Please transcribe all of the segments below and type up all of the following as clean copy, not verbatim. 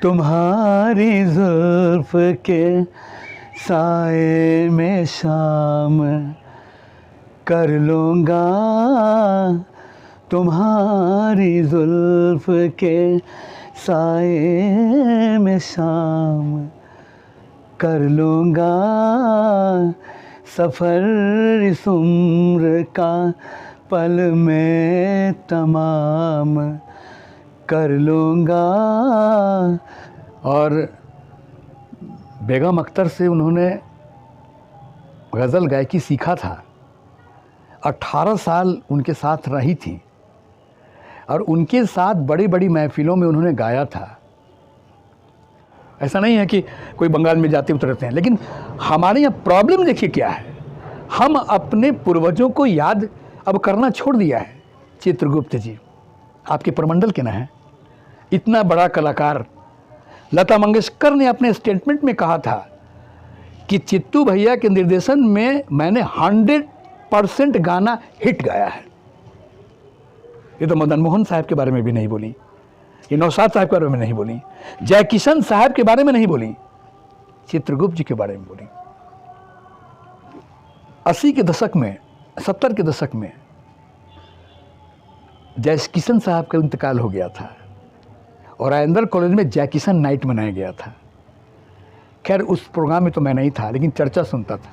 तुम्हारी जुल्फ के साए में शाम कर लूँगा, तुम्हारी जुल्फ के साए में शाम कर लूँगा, सफ़र इस उम्र का पल में तमाम कर लूँगा। और बेगम अख्तर से उन्होंने गज़ल गायकी सीखा था। 18 साल उनके साथ रही थी और उनके साथ बड़ी बड़ी महफ़िलों में उन्होंने गाया था। ऐसा नहीं है कि कोई बंगाल में जाते उतरते हैं, लेकिन हमारे यहाँ प्रॉब्लम देखिए क्या है, हम अपने पूर्वजों को याद अब करना छोड़ दिया है। चित्रगुप्त जी आपके प्रमंडल के ना हैं, इतना बड़ा कलाकार। लता मंगेशकर ने अपने स्टेटमेंट में कहा था कि चित्तू भैया के निर्देशन में मैंने 100% गाना हिट गाया है। ये तो मदन मोहन साहब के बारे में भी नहीं बोली, ये नौशाद साहब के बारे में नहीं बोली, जय किशन साहब के बारे में नहीं बोली, चित्रगुप्त जी के बारे में बोली। 80 के दशक में, 70 के दशक में जय किशन साहब का इंतकाल हो गया था और आयंदर कॉलेज में जय किशन नाइट मनाया गया था। खैर उस प्रोग्राम में तो मैं नहीं था, लेकिन चर्चा सुनता था।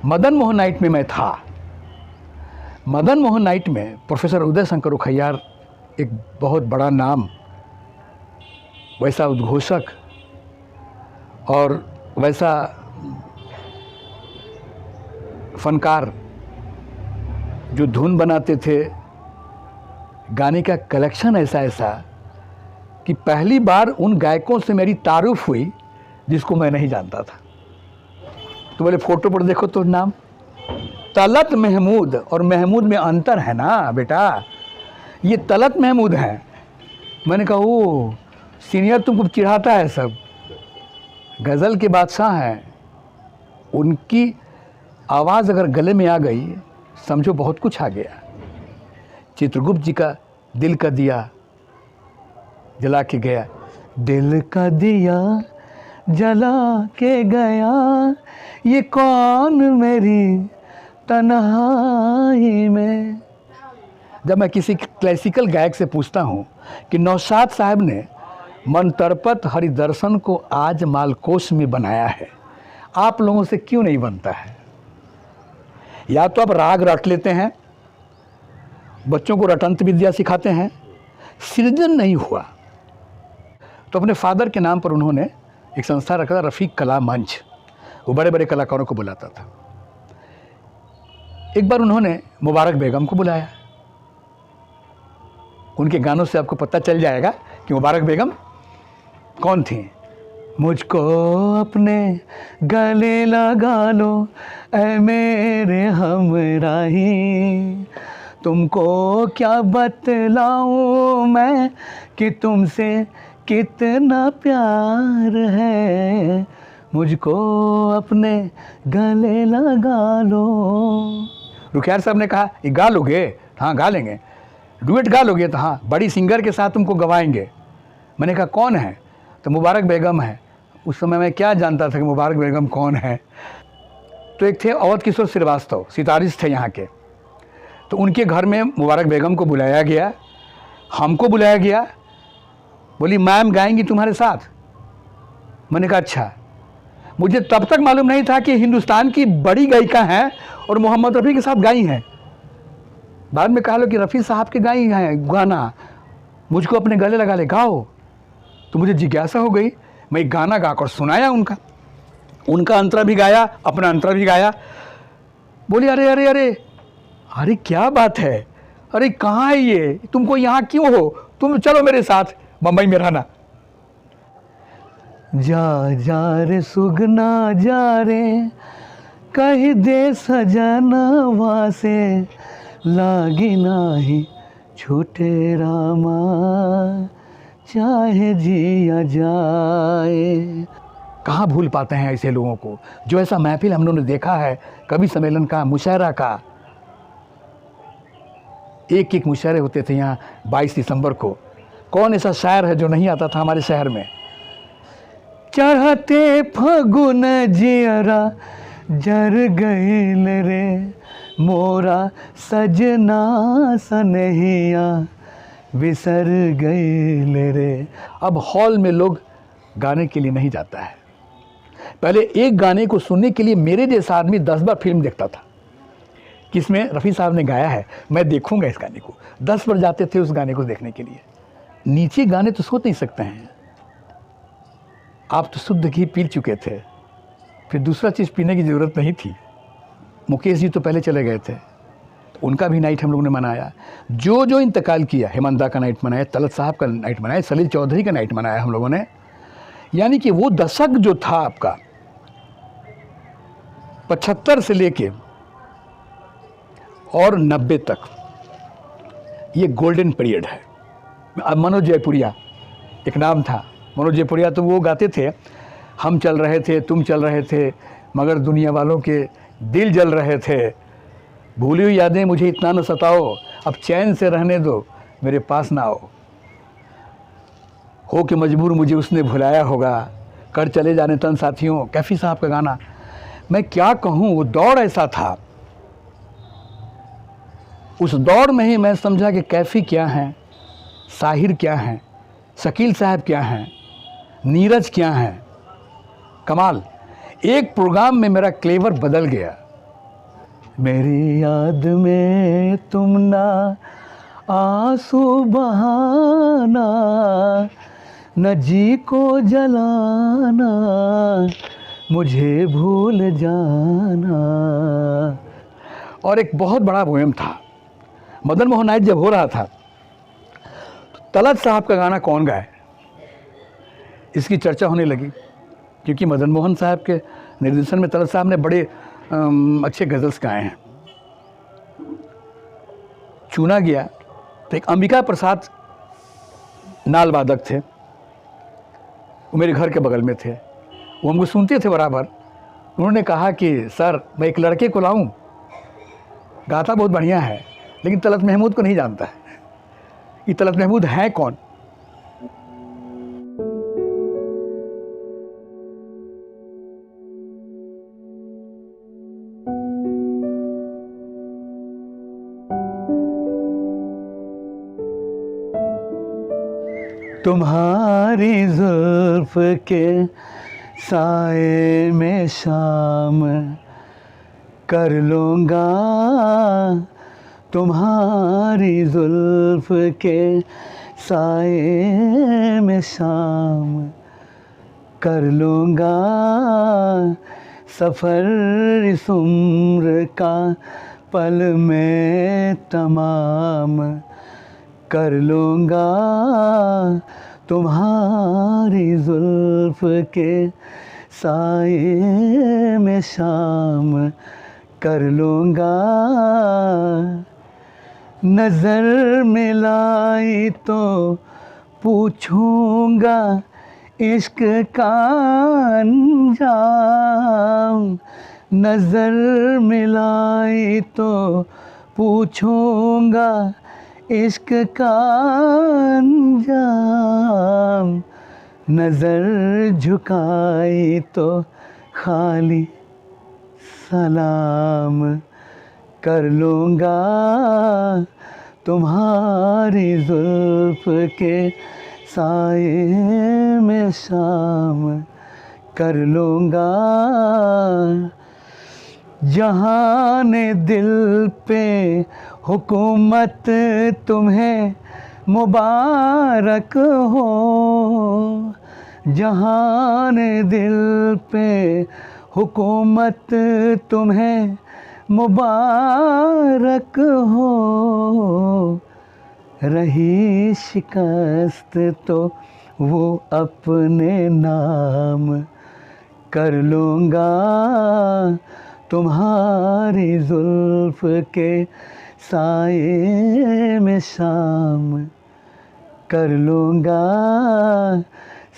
मदन मोहन नाइट में मैं था। मदन मोहन नाइट में प्रोफेसर उदय शंकर उखैयार, एक बहुत बड़ा नाम, वैसा उद्घोषक और वैसा फनकार जो धुन बनाते थे, गाने का कलेक्शन ऐसा कि पहली बार उन गायकों से मेरी तारुफ हुई जिसको मैं नहीं जानता था। तो बोले फ़ोटो पर देखो तो नाम तलत महमूद, और महमूद में अंतर है ना बेटा, ये तलत महमूद हैं। मैंने कहा ओ सीनियर तुमको चिढ़ाता है सब, गज़ल के बादशाह हैं। उनकी आवाज़ अगर गले में आ गई समझो बहुत कुछ आ गया। चित्रगुप्त जी का दिल का दिया जला के गया, दिल का दिया जला के गया, ये कौन मेरी तन्हाई में। जब मैं किसी क्लासिकल गायक से पूछता हूँ कि नौशाद साहब ने मंतरपत हरिदर्शन को आज मालकोश में बनाया है, आप लोगों से क्यों नहीं बनता है? या तो आप राग रट लेते हैं, बच्चों को रटंत विद्या सिखाते हैं, सृजन नहीं हुआ। तो अपने फादर के नाम पर उन्होंने एक संस्था रखा था, रफ़ीक कला मंच। वो बड़े बड़े कलाकारों को बुलाता था। एक बार उन्होंने मुबारक बेगम को बुलाया। उनके गानों से आपको पता चल जाएगा कि मुबारक बेगम कौन थी। मुझको अपने गले लगा लो ऐ मेरे हमराही, तुमको क्या बतलाऊं मैं कि तुमसे कितना प्यार है, मुझको अपने गले लगा लो। रुखियार साहब ने कहा ये गा लोगे? हाँ गा लेंगे। डुएट गा लोगे? तो हाँ, बड़ी सिंगर के साथ तुमको गवाएंगे। मैंने कहा कौन है? तो मुबारक बेगम है। उस समय मैं क्या जानता था कि मुबारक बेगम कौन है। तो एक थे अवध किशोर श्रीवास्तव, सितारिस्ट थे यहाँ के। तो उनके घर में मुबारक बेगम को बुलाया गया, हमको बुलाया गया। बोली मैम गाएंगी तुम्हारे साथ। मैंने कहा अच्छा। मुझे तब तक मालूम नहीं था कि हिंदुस्तान की बड़ी गायिका हैं और मोहम्मद रफ़ी के साथ गाई हैं। बाद में कहा लो कि रफ़ी साहब के गाई हैं गाना, मुझको अपने गले लगा ले गाओ। तो मुझे जिज्ञासा हो गई, मैं गाना गाकर सुनाया उनका अंतरा भी गाया, अपना अंतरा भी गाया। बोली अरे अरे अरे अरे क्या बात है, अरे कहाँ है ये, तुमको यहाँ क्यों हो, तुम चलो मेरे साथ बम्बई में रहना। जा जा रे सुगना जा रे, कही दे सजनवा से, लागी नाही छूटे रामा, चाहे जिया जाए। कहाँ भूल पाते हैं ऐसे लोगों को, जो ऐसा महफिल हम लोगों ने देखा है, कवि सम्मेलन का, मुशायरा का। एक एक मुशायरे होते थे यहाँ 22 दिसंबर को। कौन ऐसा शायर है जो नहीं आता था हमारे शहर में? चढ़ते फगुन जियरा जर गईल रे, मोरा सजना सनहिया बिसर गईल रे। अब हॉल में लोग गाने के लिए नहीं जाता है। पहले एक गाने को सुनने के लिए मेरे जैसा आदमी 10 बार फिल्म देखता था कि इसमें रफ़ी साहब ने गाया है, मैं देखूंगा इस गाने को। 10 बार जाते थे उस गाने को देखने के लिए। नीचे गाने तो सोच नहीं सकते हैं। आप तो शुद्ध घी पी चुके थे, फिर दूसरा चीज़ पीने की ज़रूरत नहीं थी। मुकेश जी तो पहले चले गए थे, उनका भी नाइट हम लोगों ने मनाया। जो जो इंतकाल किया, हेमंता का नाइट मनाया, तलत साहब का नाइट मनाया, सलील चौधरी का नाइट मनाया हम लोगों ने। यानी कि वो दशक जो था आपका 75 से लेके और 90 तक, ये गोल्डन पीरियड है। अब मनोज जयपुरिया एक नाम था, मनोज जयपुरिया तो वो गाते थे, हम चल रहे थे तुम चल रहे थे मगर दुनिया वालों के दिल जल रहे थे, भूली हुई यादें मुझे इतना न सताओ, अब चैन से रहने दो मेरे पास ना आओ, हो के मजबूर मुझे उसने भुलाया होगा, कर चले जाने तन साथियों। कैफी साहब का गाना, मैं क्या कहूँ, वो दौर ऐसा था। उस दौर में ही मैं समझा कि कैफी क्या हैं, साहिर क्या हैं, शकील साहब क्या हैं, नीरज क्या हैं। कमाल। एक प्रोग्राम में मेरा क्लेवर बदल गया। मेरी याद में तुम ना आंसू बहाना, न जी को जलाना, मुझे भूल जाना। और एक बहुत बड़ा पोएम था, मदन मोहन नाइट जब हो रहा था तो तलत साहब का गाना कौन गाए, इसकी चर्चा होने लगी। क्योंकि मदन मोहन साहब के निर्देशन में तलत साहब ने बड़े अच्छे गज़ल्स गाए हैं। चुना गया तो एक अंबिका प्रसाद नाल वादक थे, वो मेरे घर के बगल में थे, वो हमको सुनते थे बराबर। उन्होंने कहा कि सर मैं एक लड़के को लाऊं, गाता बहुत बढ़िया है लेकिन तलत महमूद को नहीं जानता है, ये तलत महमूद हैं कौन। तुम्हारी जुल्फ के साए में शाम कर लूँगा, तुम्हारी जुल्फ के साए में शाम कर लूँगा, सफ़र इस उम्र का पल में तमाम कर लूँगा, तुम्हारी जुल्फ के साए में शाम कर लूँगा। नज़र मिलाई तो पूछूँगा इश्क का अंजाम, नज़र मिलाई तो पूछूँगा इश्क का अंजाम, नज़र झुकाई तो खाली सलाम कर लूँगा, तुम्हारी जुल्फ के साए में शाम कर लूँगा। जहान दिल पे हुकूमत तुम्हें मुबारक हो, जहान दिल पे हुकूमत तुम्हें मुबारक हो, रही शिकस्त तो वो अपने नाम कर लूँगा, तुम्हारी जुल्फ के साए में शाम कर लूँगा,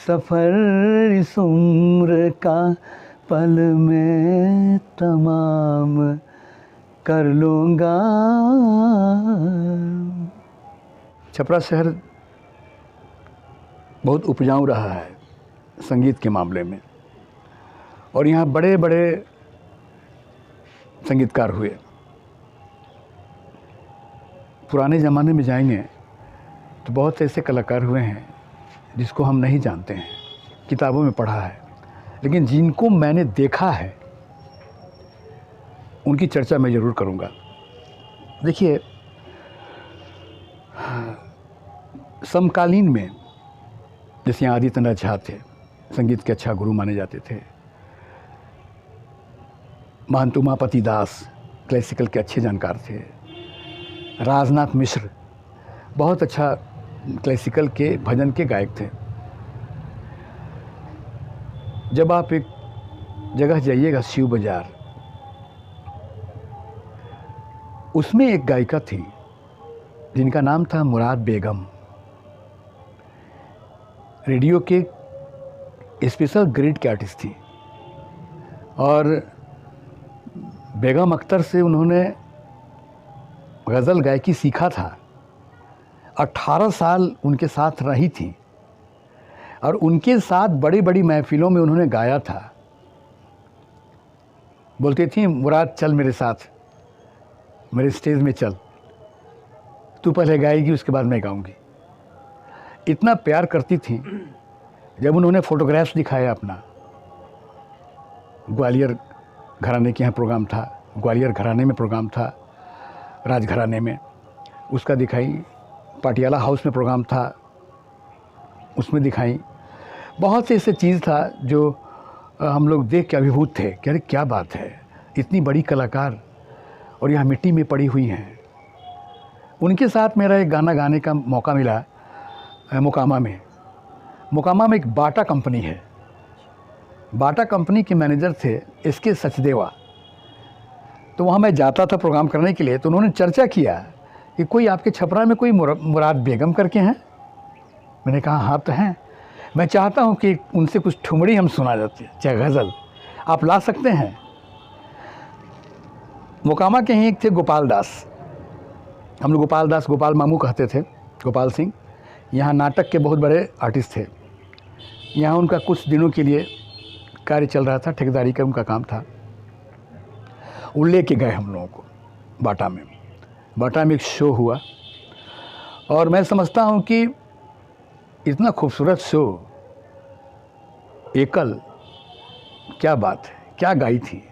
सफ़र इस उम्र का पल में तमाम कर लूँगा। छपरा शहर बहुत उपजाऊ रहा है, संगीत के मामले में, और यहाँ बड़े बड़े संगीतकार हुए। पुराने ज़माने में जाएंगे तो बहुत ऐसे कलाकार हुए हैं जिसको हम नहीं जानते हैं, किताबों में पढ़ा है, लेकिन जिनको मैंने देखा है उनकी चर्चा मैं ज़रूर करूँगा। देखिए, समकालीन में जैसे यहाँ आदित्यनाथ झा थे, संगीत के अच्छा गुरु माने जाते थे। महंत उमापति दास क्लासिकल के अच्छे जानकार थे। राजनाथ मिश्र बहुत अच्छा क्लासिकल के भजन के गायक थे। जब आप एक जगह जाइएगा शिव बाजार, उसमें एक गायिका थी जिनका नाम था मुराद बेगम। रेडियो के स्पेशल ग्रेड के आर्टिस्ट थी, और बेगम अख्तर से उन्होंने गज़ल गायकी सीखा था। 18 साल उनके साथ रही थी और उनके साथ बड़ी बड़ी महफिलों में उन्होंने गाया था। बोलती थी, मुराद चल मेरे साथ, मेरे स्टेज में चल, तू पहले गाएगी उसके बाद मैं गाऊंगी। इतना प्यार करती थी। जब उन्होंने फ़ोटोग्राफ्स दिखाया अपना, ग्वालियर घराने के यहाँ प्रोग्राम था, ग्वालियर घराने में प्रोग्राम था, राजघराने में, उसका दिखाई। पाटियाला हाउस में प्रोग्राम था, उसमें दिखाई। बहुत से ऐसे चीज़ था जो हम लोग देख के अभिभूत थे कि अरे क्या बात है, इतनी बड़ी कलाकार और यहाँ मिट्टी में पड़ी हुई हैं। उनके साथ मेरा एक गाना गाने का मौका मिला मोकामा में। मोकामा में एक बाटा कंपनी है, बाटा कंपनी के मैनेजर थे एसके सचदेवा। तो वहाँ मैं जाता था प्रोग्राम करने के लिए, तो उन्होंने चर्चा किया कि कोई आपके छपरा में कोई मुराद बेगम करके हैं। मैंने कहा हाँ तो हैं, मैं चाहता हूँ कि उनसे कुछ ठुमड़ी हम सुना जाते, चाहे गज़ल आप ला सकते हैं। मोकामा के ही एक थे गोपाल दास, हम लोग गोपाल दास गोपाल मामू कहते थे, गोपाल सिंह। यहाँ नाटक के बहुत बड़े आर्टिस्ट थे। यहाँ उनका कुछ दिनों के लिए कार्य चल रहा था, ठेकेदारी का उनका काम था। वो लेके गए हम लोगों को बाटा में। बाटा में एक शो हुआ और मैं समझता हूँ कि इतना खूबसूरत शो, एकल, क्या बात है, क्या गाई थी।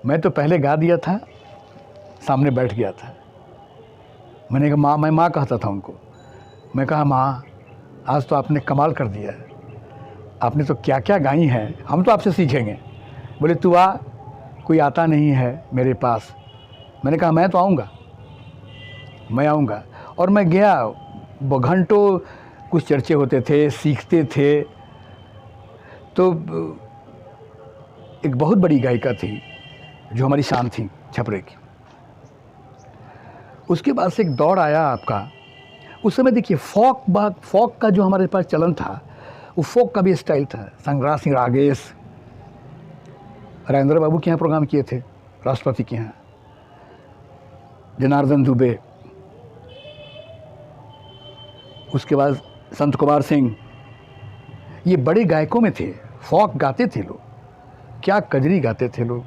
मैं तो पहले गा दिया था, सामने बैठ गया था। मैंने कहा माँ, मैं माँ कहता था उनको। मैं कहा माँ, आज तो आपने कमाल कर दिया है, आपने तो क्या क्या गाई हैं, हम तो आपसे सीखेंगे। बोले तू आ, कोई आता नहीं है मेरे पास। मैंने कहा मैं तो आऊँगा, मैं आऊँगा। और मैं गया, घंटों कुछ चर्चे होते थे, सीखते थे। तो एक बहुत बड़ी गायिका थी जो हमारी शान थी छपरे की। उसके बाद से एक दौर आया आपका, उस समय देखिए फोक का जो हमारे पास चलन था, वो फोक का भी स्टाइल था। संग्राम सिंह रागेश, राजेंद्र बाबू के यहाँ प्रोग्राम किए थे, राष्ट्रपति के यहाँ, जनार्दन दुबे, उसके बाद संत कुमार सिंह, ये बड़े गायकों में थे। फोक गाते थे लोग, क्या कजरी गाते थे लोग,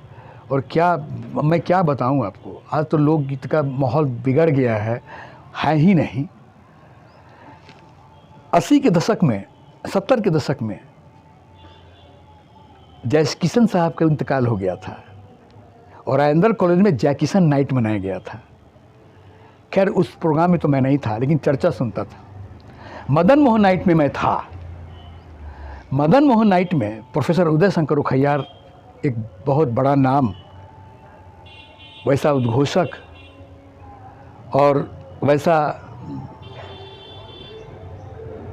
और क्या मैं क्या बताऊं आपको। आज तो लोकगीत का माहौल बिगड़ गया है ही नहीं। 80 के दशक में, 70 के दशक में जय किशन साहब का इंतकाल हो गया था और राजेंद्र कॉलेज में जय किशन नाइट मनाया गया था। खैर उस प्रोग्राम में तो मैं नहीं था, लेकिन चर्चा सुनता था। मदन मोहन नाइट में मैं था। मदन मोहन नाइट में प्रोफेसर उदय शंकर उखैयार, एक बहुत बड़ा नाम, वैसा उद्घोषक और वैसा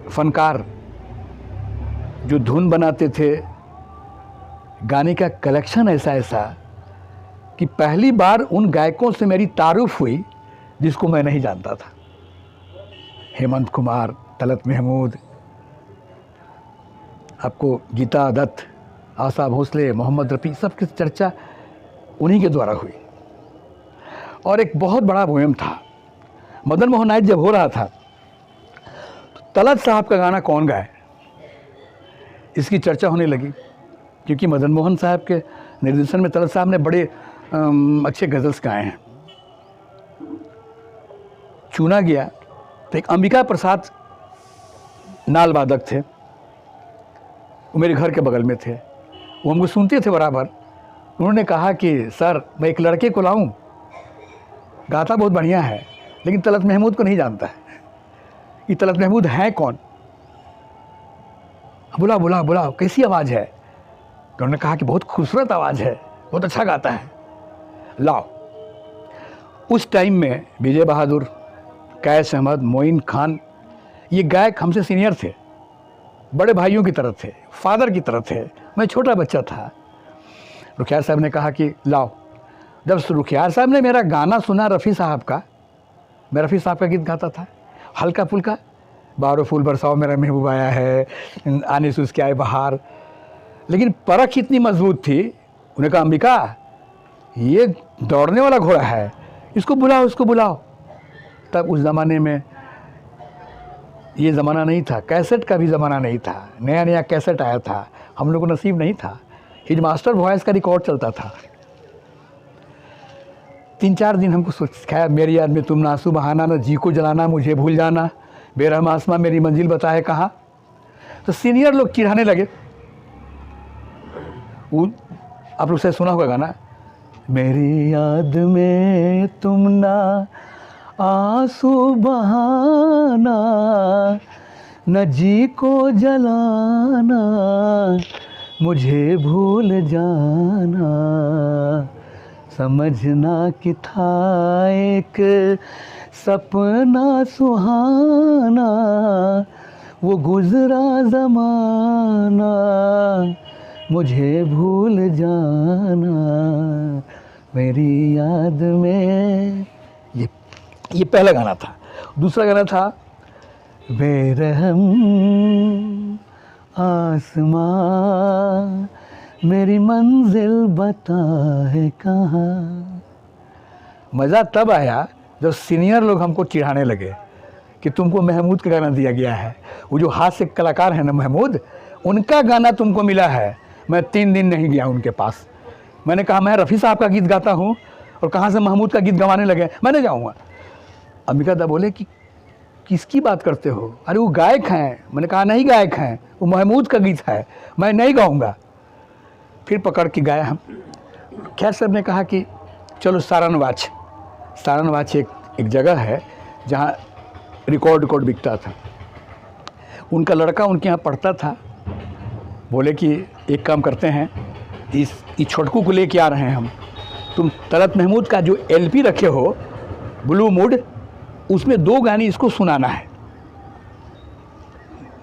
फनकार जो धुन बनाते थे, गाने का कलेक्शन ऐसा कि पहली बार उन गायकों से मेरी तारुफ हुई जिसको मैं नहीं जानता था। हेमंत कुमार, तलत महमूद, आपको गीता दत्त, आशा भोसले, मोहम्मद रफ़ी, सबकी चर्चा उन्हीं के द्वारा हुई। और एक बहुत बड़ा मुहिम था। मदन मोहन नाइट जब हो रहा था तो तलत साहब का गाना कौन गाए, इसकी चर्चा होने लगी, क्योंकि मदन मोहन साहब के निर्देशन में तलत साहब ने बड़े अच्छे गज़ल्स गाए हैं। चुना गया तो एक अंबिका प्रसाद नाल वादक थे, वो मेरे घर के बगल में थे, वो हमको सुनते थे बराबर। उन्होंने कहा कि सर मैं एक लड़के को लाऊं, गाता बहुत बढ़िया है लेकिन तलत महमूद को नहीं जानता है, ये तलत महमूद हैं कौन? बुलाओ बुलाओ बुलाओ, कैसी आवाज़ है? तो उन्होंने कहा कि बहुत खूबसूरत आवाज़ है, बहुत अच्छा गाता है, लाओ। उस टाइम में विजय बहादुर, कैस अहमद, मोइन खान, ये गायक हमसे सीनियर थे, बड़े भाइयों की तरह थे, फादर की तरह थे, मैं छोटा बच्चा था। रुखियार साहब ने कहा कि लाओ। जब रुखियार साहब ने मेरा गाना सुना रफ़ी साहब का, मैं रफ़ी साहब का गीत गाता था हल्का फुल्का, बारो फूल बरसाओ मेरा महबूब आया है, आने से उसके आए बहार, लेकिन परख इतनी मजबूत थी। उन्हें कहा अंबिका ये दौड़ने वाला घोड़ा है, इसको बुलाओ इसको बुलाओ। तब उस ज़माने में ये ज़माना नहीं था, कैसेट का भी ज़माना नहीं था, नया नया कैसेट आया था, हम लोग को नसीब नहीं था। हिज मास्टर वॉइस का रिकॉर्ड चलता था। 3-4 दिन हमको सिखाया, मेरी याद में तुम ना आंसू बहाना, ना जी को जलाना, मुझे भूल जाना, बेरहम आसमां मेरी मंजिल बताए कहाँ। तो सीनियर लोग चिढ़ाने लगे। वो आप लोग से सुना होगा गाना, मेरी याद में तुम ना आंसू बहाना, न जी को जलाना, मुझे भूल जाना, समझना कि था एक सपना सुहाना, वो गुजरा ज़माना, मुझे भूल जाना, मेरी याद में। ये पहला गाना था। दूसरा गाना था, बेरहम आसमां मेरी मंजिल बता है कहाँ। मज़ा तब आया जब सीनियर लोग हमको चिढ़ाने लगे कि तुमको महमूद का गाना दिया गया है, वो जो हास्य कलाकार है ना महमूद, उनका गाना तुमको मिला है। मैं 3 दिन नहीं गया उनके पास। मैंने कहा मैं रफ़ी साहब का गीत गाता हूँ और कहाँ से महमूद का गीत गवाने लगे, मैं नहीं जाऊँगा। अंबिका दा बोले कि किसकी बात करते हो? अरे वो गायक हैं। मैंने कहा नहीं गायक हैं, वो महमूद का गीत है, मैं नहीं गाऊँगा। फिर पकड़ के गाया हम। खैर साहब ने कहा कि चलो सारनवाच। सारनवाच एक जगह है जहाँ रिकॉर्ड बिकता था। उनका लड़का उनके यहाँ पढ़ता था। बोले कि एक काम करते हैं, इस छोटकू को लेके आ रहे हैं हम, तुम तलत महमूद का जो LP रखे हो ब्लू मूड, उसमें 2 गाने इसको सुनाना है।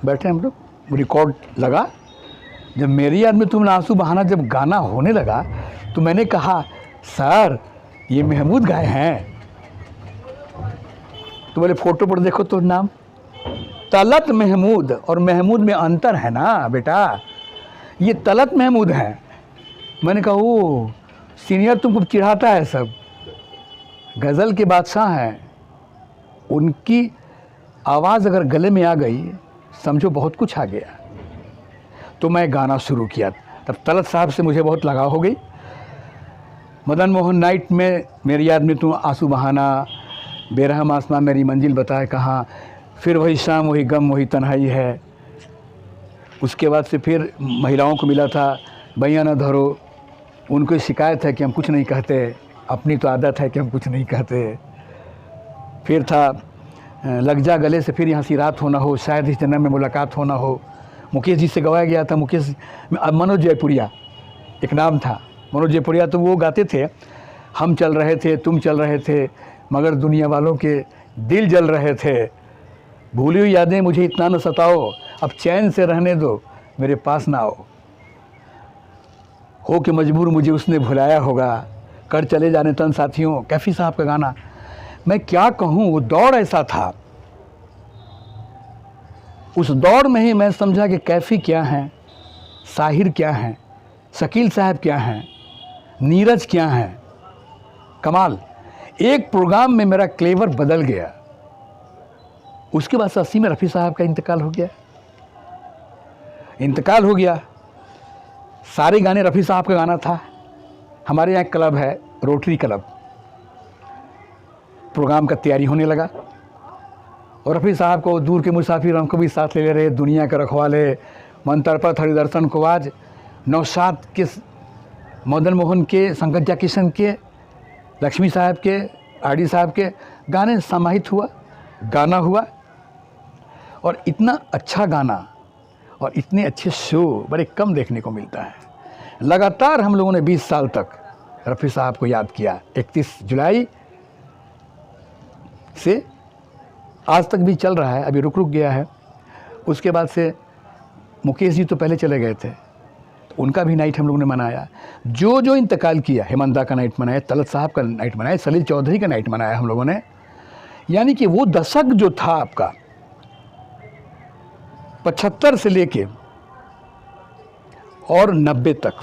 बैठे हम लोग, रिकॉर्ड लगा। जब मेरी याद में तुम ना आंसू बहाना जब गाना होने लगा तो मैंने कहा सर ये महमूद गाए हैं। तो बोले फोटो पर देखो तो नाम तलत महमूद, और महमूद में अंतर है ना बेटा, ये तलत महमूद हैं। मैंने कहा ओ सीनियर तुमको चिढ़ाता है, सब गज़ल के बादशाह हैं, उनकी आवाज़ अगर गले में आ गई समझो बहुत कुछ आ गया। तो मैं गाना शुरू किया। तब तलत साहब से मुझे बहुत लगाव हो गई। मदन मोहन नाइट में मेरी याद में तुम आंसू बहाना, बेरहम आसमां मेरी मंजिल बताए कहाँ, फिर वही शाम वही गम वही तन्हाई है। उसके बाद से फिर महिलाओं को मिला था, बैया न धरो, उनको शिकायत है कि हम कुछ नहीं कहते, अपनी तो आदत है कि हम कुछ नहीं कहते। फिर था लग जा गले से फिर यहाँ सी रात होना हो, शायद इस जन्म में मुलाकात होना हो। मुकेश जी से गवाया गया था। मुकेश, मनोज जयपुरिया एक नाम था, मनोज जयपुरिया। तो वो गाते थे, हम चल रहे थे तुम चल रहे थे, मगर दुनिया वालों के दिल जल रहे थे, भूली हुई यादें मुझे इतना न सताओ, अब चैन से रहने दो मेरे पास ना आओ, हो के मजबूर मुझे उसने भुलाया होगा, कर चले जाने तन साथियों। कैफी साहब का गाना, मैं क्या कहूँ, वो दौर ऐसा था। उस दौर में ही मैं समझा कि कैफी क्या हैं, साहिर क्या हैं, शकील साहब क्या हैं, नीरज क्या हैं। कमाल। एक प्रोग्राम में मेरा क्लेवर बदल गया। उसके बाद 80 में रफ़ी साहब का इंतकाल हो गया। इंतकाल हो गया। सारे गाने रफ़ी साहब का गाना था। हमारे यहाँ एक क्लब है, रोटरी क्लब, प्रोग्राम का तैयारी होने लगा और रफ़ी साहब को दूर के मुसाफिर हमको भी साथ ले रहे, दुनिया के रखवाले, मन तड़पत हरिदर्शन को आज, नौशाद के, मदन मोहन के, संगत किशन के, लक्ष्मी साहब के, आर.डी. साहब के गाने समाहित हुआ, गाना हुआ। और इतना अच्छा गाना और इतने अच्छे शो बड़े कम देखने को मिलता है। लगातार हम लोगों ने 20 साल तक रफ़ी साहब को याद किया। 31 जुलाई से आज तक भी चल रहा है, अभी रुक गया है। उसके बाद से मुकेश जी तो पहले चले गए थे, तो उनका भी नाइट हम लोगों ने मनाया। जो जो इंतकाल किया, हेमंता का नाइट मनाया, तलत साहब का नाइट मनाया, सलील चौधरी का नाइट मनाया हम लोगों ने। यानी कि वो दशक जो था आपका 75 से लेके और 90 तक,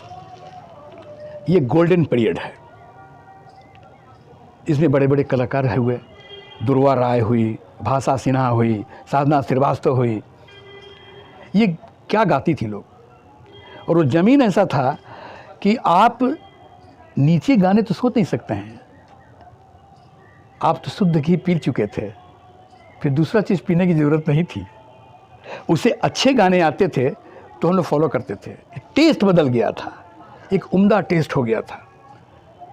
ये गोल्डन पीरियड है। इसमें बड़े बड़े कलाकार हुए, दुर्वा राय हुई, भाषा सिन्हा हुई, साधना श्रीवास्तव हुई। ये क्या गाती थी लोग। और वो ज़मीन ऐसा था कि आप नीचे गाने तो सोच नहीं सकते हैं, आप तो शुद्ध घी पी चुके थे, फिर दूसरा चीज़ पीने की ज़रूरत नहीं थी। उसे अच्छे गाने आते थे तो हम लोग फॉलो करते थे। टेस्ट बदल गया था, एक उम्दा टेस्ट हो गया था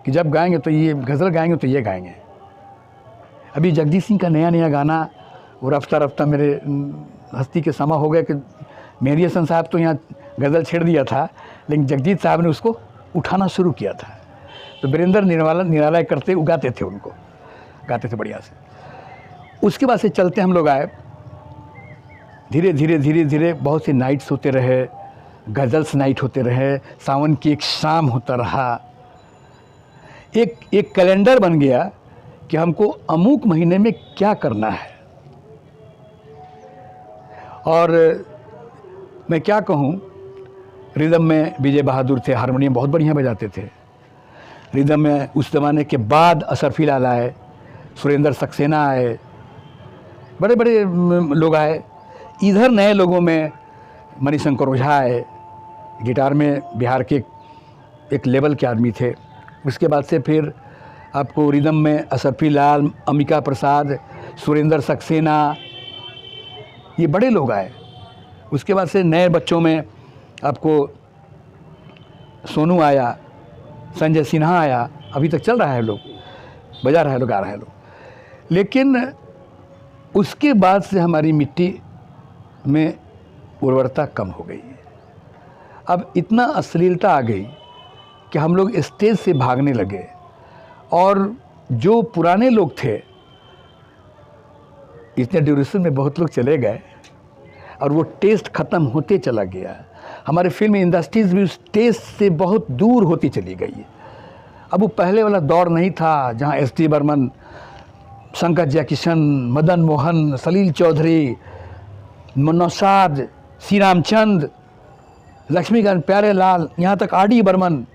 कि जब गाएंगे तो ये गज़ल गाएंगे तो ये गाएंगे। अभी जगजीत सिंह का नया नया गाना, वो रफ्ता रफ्ता मेरे हस्ती के समा हो गया कि मेहरी हसन साहब तो यहाँ गज़ल छेड़ दिया था, लेकिन जगजीत साहब ने उसको उठाना शुरू किया था। तो वीरेंद्र निराला करते उगाते थे, उनको गाते थे बढ़िया से। उसके बाद से चलते हम लोग आए, धीरे धीरे धीरे धीरे बहुत से नाइट्स होते रहे, गज़ल्स नाइट होते रहे, सावन की एक शाम होता रहा। एक कैलेंडर बन गया कि हमको अमुक महीने में क्या करना है। और मैं क्या कहूँ, रिदम में विजय बहादुर थे, हारमोनियम बहुत बढ़िया बजाते थे। रिदम में उस ज़माने के बाद असरफी लाल आए, सुरेंद्र सक्सेना आए, बड़े बड़े लोग आए। इधर नए लोगों में मणिशंकर ओझा आए, गिटार में बिहार के एक लेवल के आदमी थे। उसके बाद से फिर आपको रिदम में असरफी लाल, अमिका प्रसाद, सुरेंद्र सक्सेना, ये बड़े लोग आए। उसके बाद से नए बच्चों में आपको सोनू आया, संजय सिन्हा आया, अभी तक चल रहा है, लोग बजा रहे हैं, लोग गा रहे हैं लोग। लेकिन उसके बाद से हमारी मिट्टी में उर्वरता कम हो गई। अब इतना अश्लीलता आ गई कि हम लोग स्टेज से भागने लगे, और जो पुराने लोग थे, इतने ड्यूरेशन में बहुत लोग चले गए और वो टेस्ट ख़त्म होते चला गया। हमारे फिल्म इंडस्ट्रीज़ भी उस टेस्ट से बहुत दूर होती चली गई। अब वो पहले वाला दौर नहीं था जहाँ एस.डी. बर्मन, संगत किशन, मदन मोहन, सलील चौधरी, नौशाद, श्री रामचंद्र, लक्ष्मीकांत प्यारेलाल, यहाँ तक आर.डी. बर्मन,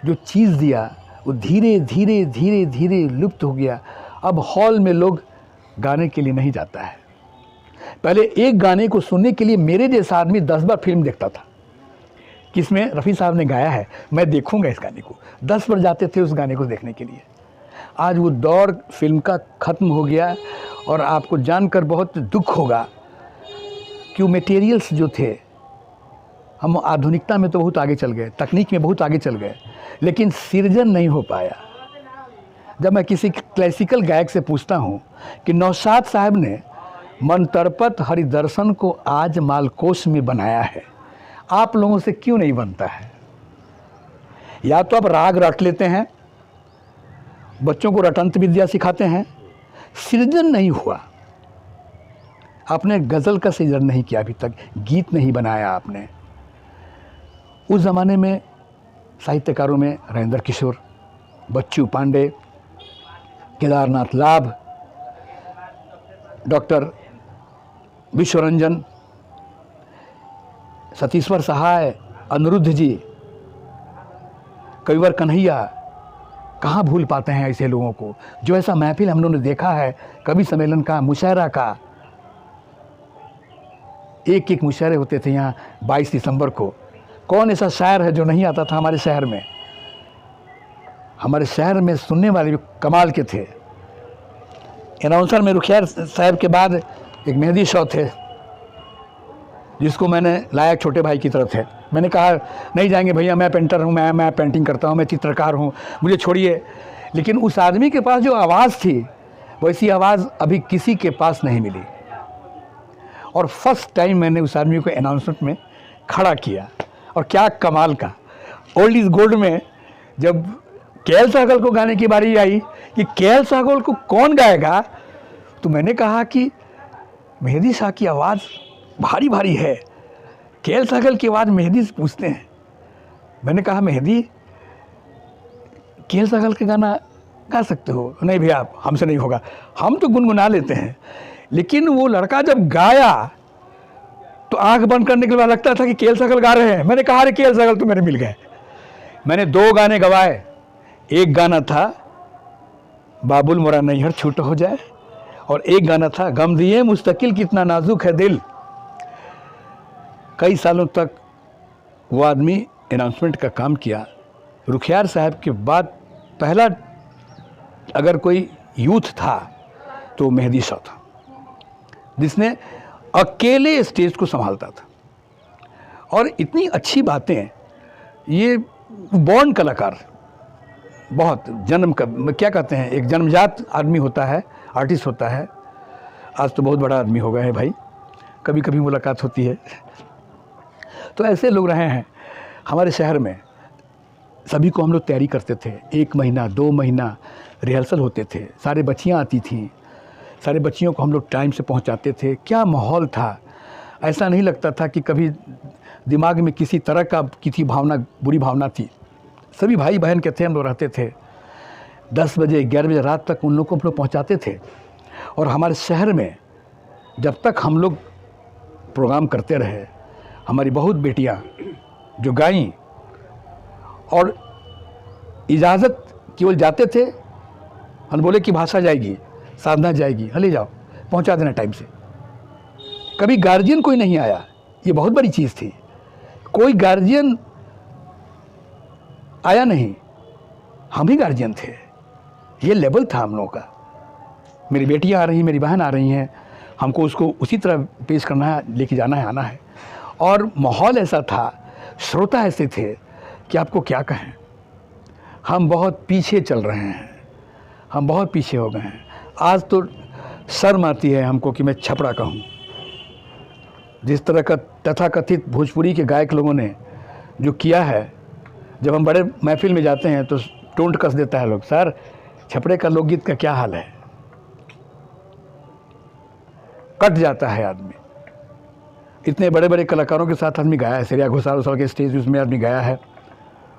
जो चीज़ दिया वो धीरे धीरे धीरे धीरे लुप्त हो गया। अब हॉल में लोग गाने के लिए नहीं जाता है। पहले एक गाने को सुनने के लिए मेरे जैसा आदमी 10 बार फिल्म देखता था, किसमें रफ़ी साहब ने गाया है, मैं देखूंगा इस गाने को। 10 बार जाते थे उस गाने को देखने के लिए। आज वो दौर फिल्म का ख़त्म हो गया। और आपको जानकर बहुत दुख होगा कि वो मटेरियल्स जो थे, हम आधुनिकता में तो बहुत आगे चल गए, तकनीक में बहुत आगे चल गए, लेकिन सृजन नहीं हो पाया। जब मैं किसी क्लासिकल गायक से पूछता हूँ कि नौशाद साहब ने मन तड़पत हरिदर्शन को आज मालकोश में बनाया है, आप लोगों से क्यों नहीं बनता है? या तो आप राग रट लेते हैं, बच्चों को रटंत विद्या सिखाते हैं, सृजन नहीं हुआ। आपने गज़ल का सृजन नहीं किया अभी तक, गीत नहीं बनाया आपने। उस ज़माने में साहित्यकारों में राजेंद्र किशोर, बच्चू पांडे, केदारनाथ लाभ, डॉक्टर विश्वरंजन, सतीश्वर सहाय, अनिरुद्ध जी, कविवर कन्हैया, कहाँ भूल पाते हैं ऐसे लोगों को। जो ऐसा महफिल हम लोगों ने देखा है, कवि सम्मेलन का, मुशायरा का, एक एक मुशायरे होते थे यहाँ 22 दिसंबर को। कौन ऐसा शायर है जो नहीं आता था हमारे शहर में? हमारे शहर में सुनने वाले भी कमाल के थे। अनाउंसर में रुखियार साहब के बाद एक मेहदी शॉ थे, जिसको मैंने लाया छोटे भाई की तरफ थे। मैंने कहा नहीं जाएंगे भैया, मैं पेंटर हूँ, मैं पेंटिंग करता हूँ, मैं चित्रकार हूँ, मुझे छोड़िए। लेकिन उस आदमी के पास जो आवाज़ थी, वैसी आवाज़ अभी किसी के पास नहीं मिली। और फर्स्ट टाइम मैंने उस आदमी को अनाउंसमेंट में खड़ा किया, और क्या कमाल का। ओल्ड इज़ गोल्ड में जब के.एल. सहगल को गाने की बारी आई कि के.एल. सहगल को कौन गाएगा, तो मैंने कहा कि मेहदी शाह की आवाज़ भारी भारी है, के.एल. सहगल की आवाज़ मेहदी से पूछते हैं। मैंने कहा मेहदी के.एल. सहगल के गाना गा सकते हो? नहीं भैया हमसे नहीं होगा, हम तो गुनगुना लेते हैं। लेकिन वो लड़का जब गाया तो आंख बंद करने के बाद लगता था कि के.एल. सहगल गा रहे हैं। मैंने कहा अरे के.एल. सहगल तो मेरे मिल गए। मैंने 2 गाने गवाए। एक गाना था बाबुल मोरा नैहर छूट हो जाए, और एक गाना था गम दिए मुस्तकिल कितना नाजुक है दिल। कई सालों तक वो आदमी अनाउंसमेंट का काम किया। रुखियार साहब के बाद पहला अगर कोई यूथ था तो मेहदी शाह था, जिसने अकेले स्टेज को संभालता था। और इतनी अच्छी बातें, ये बॉर्न कलाकार, बहुत जन्म का क्या कहते हैं, एक जन्मजात आदमी होता है, आर्टिस्ट होता है। आज तो बहुत बड़ा आदमी हो गए हैं भाई, कभी कभी मुलाकात होती है। तो ऐसे लोग रहे हैं हमारे शहर में। सभी को हम लोग तैयारी करते थे, 1 महीना 2 महीना रिहर्सल होते थे, सारे बच्चियाँ आती थीं, सारे बच्चियों को हम लोग टाइम से पहुंचाते थे। क्या माहौल था, ऐसा नहीं लगता था कि कभी दिमाग में किसी तरह का किसी भावना, बुरी भावना थी। सभी भाई बहन के थे, हम लोग रहते थे। 10 बजे 11 बजे रात तक उन लोग को हम लोग पहुँचाते थे। और हमारे शहर में जब तक हम लोग प्रोग्राम करते रहे, हमारी बहुत बेटियाँ जो गाईं, और इजाज़त केवल जाते थे, हम बोले कि भाषा जाएगी, साधना जाएगी, ले जाओ पहुंचा देना टाइम से। कभी गार्जियन कोई नहीं आया, ये बहुत बड़ी चीज़ थी। कोई गार्जियन आया नहीं, हम ही गार्जियन थे। ये लेवल था हम लोगों का। मेरी बेटियां आ रही हैं, मेरी बहन आ रही हैं, हमको उसको उसी तरह पेश करना है, लेके जाना है, आना है। और माहौल ऐसा था, श्रोता ऐसे थे कि आपको क्या कहें। हम बहुत पीछे चल रहे हैं, हम बहुत पीछे हो गए हैं। आज तो शर्म आती है हमको कि मैं छपड़ा का हूँ। जिस तरह का तथाकथित भोजपुरी के गायक लोगों ने जो किया है, जब हम बड़े महफिल में जाते हैं तो टोंट कस देता है लोग, सर छपड़े का लोकगीत का क्या हाल है। कट जाता है आदमी। इतने बड़े बड़े कलाकारों के साथ आदमी गाया है, श्रेया घोषाल के स्टेज उसमें आदमी गाया है।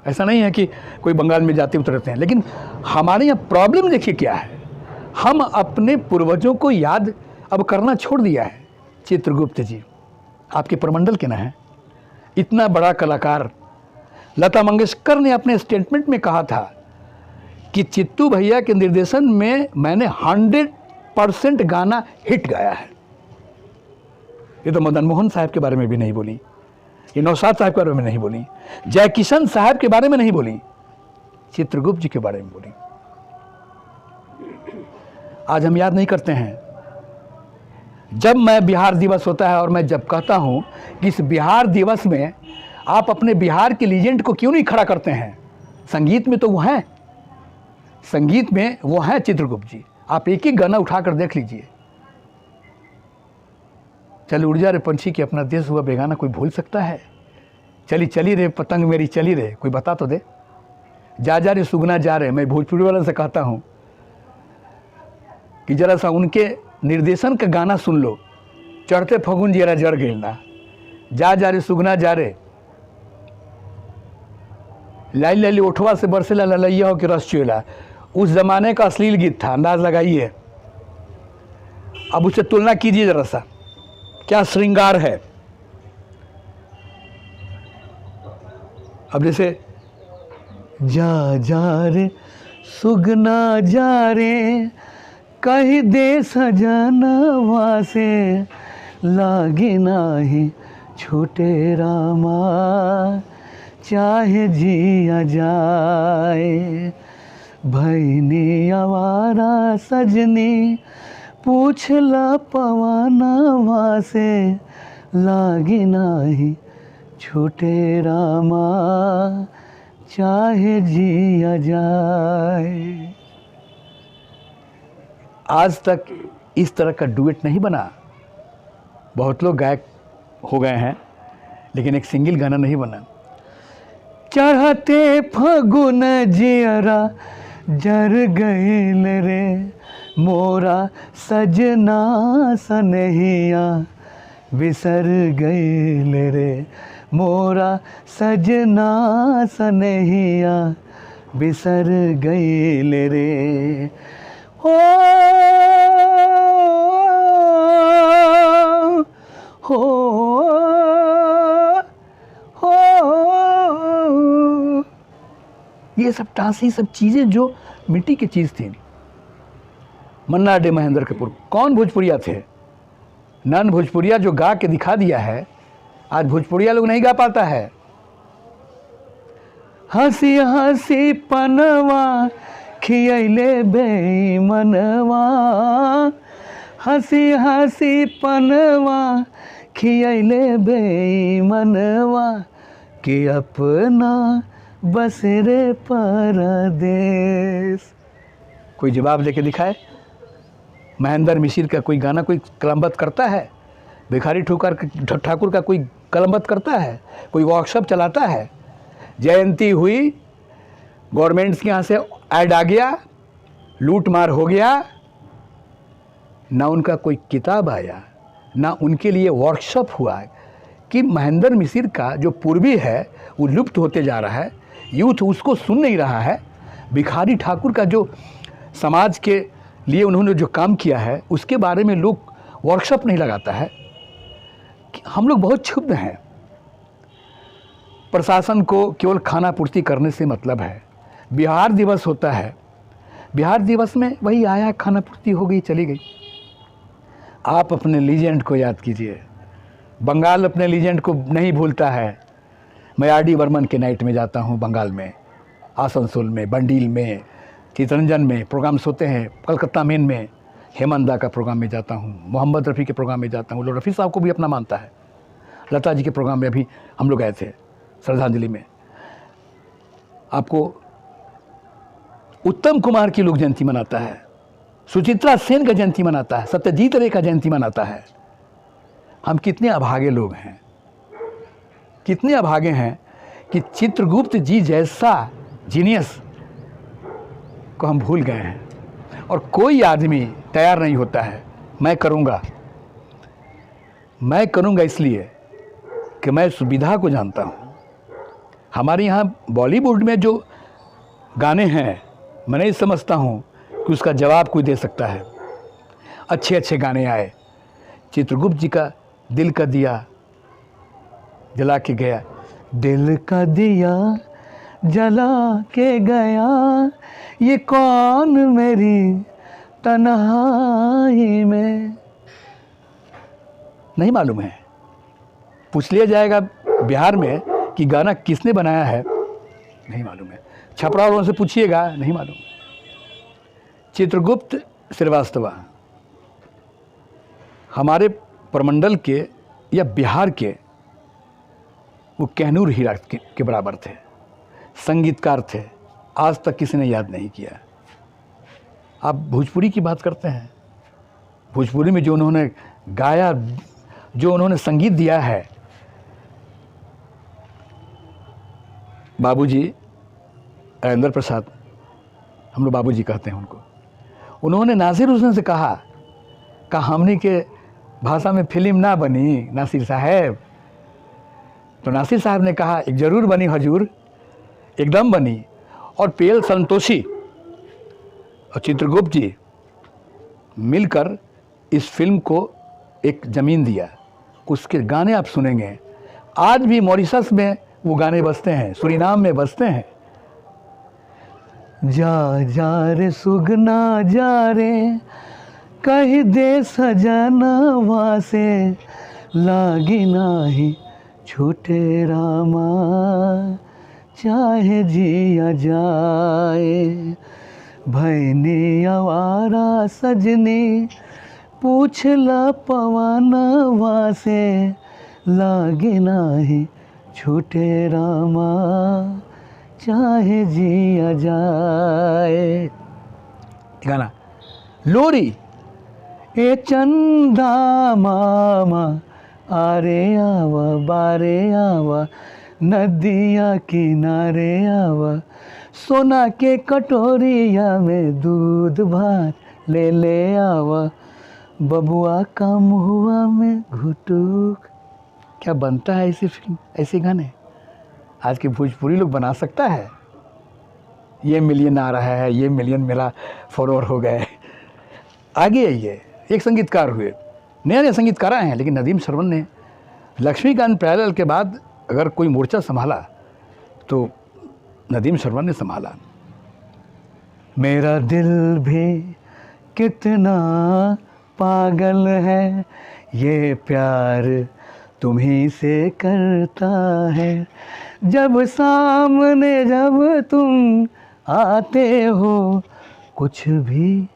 ऐसा नहीं है कि कोई बंगाल में जाते उतरते हैं। लेकिन हमारे यहाँ प्रॉब्लम देखिए क्या है, हम अपने पूर्वजों को याद अब करना छोड़ दिया है। चित्रगुप्त जी आपके प्रमंडल के ना हैं, इतना बड़ा कलाकार। लता मंगेशकर ने अपने स्टेटमेंट में कहा था कि चित्तू भैया के निर्देशन में मैंने 100% गाना हिट गाया है। ये तो मदन मोहन साहब के बारे में भी नहीं बोली, ये नौशाद साहब के बारे में नहीं बोली, जय किशन साहब के बारे में नहीं बोली, चित्रगुप्त जी के बारे में बोली। आज हम याद नहीं करते हैं। जब मैं बिहार दिवस होता है और मैं जब कहता हूं कि इस बिहार दिवस में आप अपने बिहार के लीजेंड को क्यों नहीं खड़ा करते हैं। संगीत में तो वो हैं, संगीत में वो हैं चित्रगुप्त जी। आप एक एक गाना उठाकर देख लीजिए। चल उड़ जा रे पंछी कि अपना देश हुआ बेगाना, कोई भूल सकता है। चली चली रे पतंग मेरी चली रे, कोई बता तो दे। जा जा रे सुगना जा रे। मैं भोजपुरी वाले से कहता हूँ कि जरा सा उनके निर्देशन का गाना सुन लो। चढ़ते फगुन जरा जड़ गिरना, जा जा रे सुगना जा रे, लाई लाई ओठवा से बरसेला ललैया हो के रस चुएला। उस जमाने का अश्लील गीत था, अंदाज लगाइए। अब उससे तुलना कीजिए जरा सा, क्या श्रृंगार है। अब जैसे जा जा रे सुगना जा रे, कही दे सजनवा से, लागे नाही छूटे रामा, चाहे जिया जाए। भैनी आवारा सजनी, पूछला पवनवा से, लागे नाही छूटे रामा, चाहे जिया जाए। आज तक इस तरह का डुएट नहीं बना। बहुत लोग गायक हो गए हैं, लेकिन एक सिंगल गाना नहीं बना। चढ़ते फगुन जियरा जर गईल रे, मोरा सजना सनहिया बिसर गईल रे, मोरा सजना सनहिया बिसर गईल रे। हो ये सब टांसी, सब चीज़ें जो मिट्टी की चीज़ थी। मन्ना डे महेंद्र कपूर कौन भोजपुरिया थे? नन भोजपुरिया जो गा के दिखा दिया है, आज भोजपुरिया लोग नहीं गा पाता है। हंसी हंसी पनवा खियले बेईमनवा, हंसी हंसी पनवा खियले बेईमनवा, कि अपना बसरे परदेस। कोई जवाब देके दिखाए? महेंद्र मिश्र का कोई गाना कोई कलमबद्ध करता है? भिखारी ठाकुर का कोई कलमबद्ध करता है? कोई वर्कशॉप चलाता है? जयंती हुई, गवर्नमेंट्स के यहाँ से ऐड आ गया, लूट मार हो गया, ना उनका कोई किताब आया, ना उनके लिए वर्कशॉप हुआ कि महेंद्र मिश्र का जो पूर्वी है वो लुप्त होते जा रहा है, यूथ उसको सुन नहीं रहा है। भिखारी ठाकुर का जो समाज के लिए उन्होंने जो काम किया है उसके बारे में लोग वर्कशॉप नहीं लगाता है। हम लोग बहुत क्षुब्ध हैं। प्रशासन को केवल खाना पूर्ति करने से मतलब है। बिहार दिवस होता है, बिहार दिवस में वही आया, खाना पूर्ति हो गई, चली गई। आप अपने लीजेंड को याद कीजिए। बंगाल अपने लीजेंड को नहीं भूलता है। मैं आर डी बर्मन के नाइट में जाता हूँ, बंगाल में, आसनसोल में, बंडील में, चितरंजन में प्रोग्राम्स होते हैं, कलकत्ता मेन में हेमंदा का प्रोग्राम में जाता हूँ, मोहम्मद रफ़ी के प्रोग्राम में जाता हूँ। लोग रफ़ी साहब को भी अपना मानता है। लता जी के प्रोग्राम में अभी हम लोग गए थे श्रद्धांजलि में। आपको उत्तम कुमार की लोग जयंती मनाता है, सुचित्रा सेन का जयंती मनाता है, सत्यजीत रे का जयंती मनाता है। हम कितने अभागे लोग हैं, कितने अभागे हैं कि चित्रगुप्त जी जैसा जीनियस को हम भूल गए हैं। और कोई आदमी तैयार नहीं होता है, मैं करूँगा इसलिए कि मैं सुविधा को जानता हूँ। हमारे यहाँ बॉलीवुड में जो गाने हैं, मैं नहीं समझता हूँ कि उसका जवाब कोई दे सकता है। अच्छे अच्छे गाने आए। चित्रगुप्त जी का दिल का दिया जला के गया, दिल का दिया जला के गया, ये कौन मेरी तन्हाई में। नहीं मालूम है। पूछ लिया जाएगा बिहार में कि गाना किसने बनाया है, नहीं मालूम है। छपरा वालों से पूछिएगा, नहीं मालूम। चित्रगुप्त श्रीवास्तव हमारे प्रमंडल के या बिहार के वो कहनूर हीरा के बराबर थे, संगीतकार थे। आज तक किसी ने याद नहीं किया। आप भोजपुरी की बात करते हैं, भोजपुरी में जो उन्होंने गाया, जो उन्होंने संगीत दिया है, बाबूजी राजेंद्र प्रसाद, हम लोग बाबूजी कहते हैं उनको। उन्होंने नासिर हुसैन से कहा हमने के भाषा में फिल्म ना बनी नासिर साहब। तो नासिर साहब ने कहा एक ज़रूर बनी हजूर, एकदम बनी। और पीएल संतोषी और चित्रगुप्त जी मिलकर इस फिल्म को एक ज़मीन दिया। उसके गाने आप सुनेंगे, आज भी मॉरिशस में वो गाने बजते हैं, सूरीनाम में बजते हैं। जा जा रे सुगना जा रे, कह दे सजनवा से, लागी नाही छूटे रामा, चाहे जिया जाए। भैनी आवारा सजनी, पूछला पवनवा से, लागी नाही छूटे रामा, चाहे जिया जाए। गाना लोरी। ए चंदा मामा, आरे आवा बारे आवा, नदिया किनारे आवा, सोना के कटोरिया में दूध भात ले आवा, बबुआ का मुहुआ में घुटुक। क्या बनता है ऐसी फिल्म, ऐसे गाने आज के भोजपुरी लोग बना सकता है? ये मिलियन आ रहा है, ये मिलियन मेरा फॉलोअर हो गए। आगे आइए, एक संगीतकार हुए, नए नए संगीतकार आए हैं, लेकिन नदीम श्रवण ने लक्ष्मीकांत प्यारेलाल के बाद अगर कोई मोर्चा संभाला तो नदीम श्रवण ने संभाला। मेरा दिल भी कितना पागल है, ये प्यार तुम्ही से करता है, जब सामने जब तुम आते हो, कुछ भी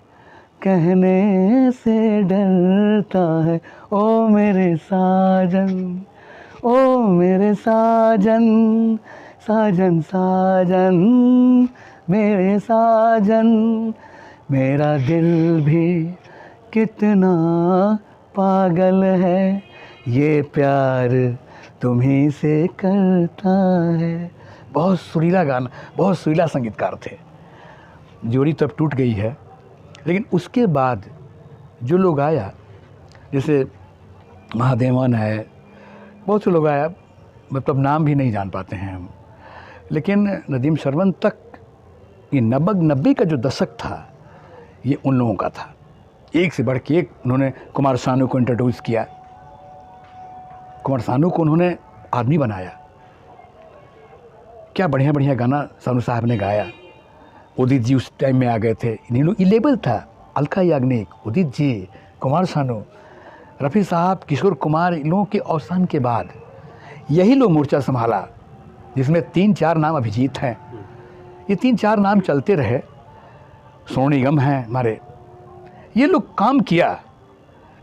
कहने से डरता है। ओ मेरे साजन, ओ मेरे साजन, साजन साजन, मेरे साजन, मेरा दिल भी कितना पागल है, ये प्यार तुम्ही से करता है। बहुत सुरीला गाना, बहुत सुरीला संगीतकार थे। जोड़ी तो अब टूट गई है, लेकिन उसके बाद जो लोग आया, जैसे महादेवन है, बहुत से लोग आया, मतलब नाम भी नहीं जान पाते हैं हम, लेकिन नदीम श्रवण तक ये 90 का जो दशक था, ये उन लोगों का था। एक से बढ़ के एक उन्होंने कुमार सानू को इंट्रोड्यूस किया, कुमार सानू को उन्होंने आदमी बनाया। क्या बढ़िया बढ़िया गाना सानू साहब ने गाया। उदित जी उस टाइम में आ गए थे, इन्हीं लोग, ये लेबल था, अलका याग्निक, उदित जी, कुमार सानू, रफ़ी साहब, किशोर कुमार, इन लोगों के अवसान के बाद यही लोग मोर्चा संभाला, जिसमें 3-4 नाम अभिजीत हैं। ये 3-4 नाम चलते रहे, सोनू निगम हैं हमारे, ये लोग काम किया।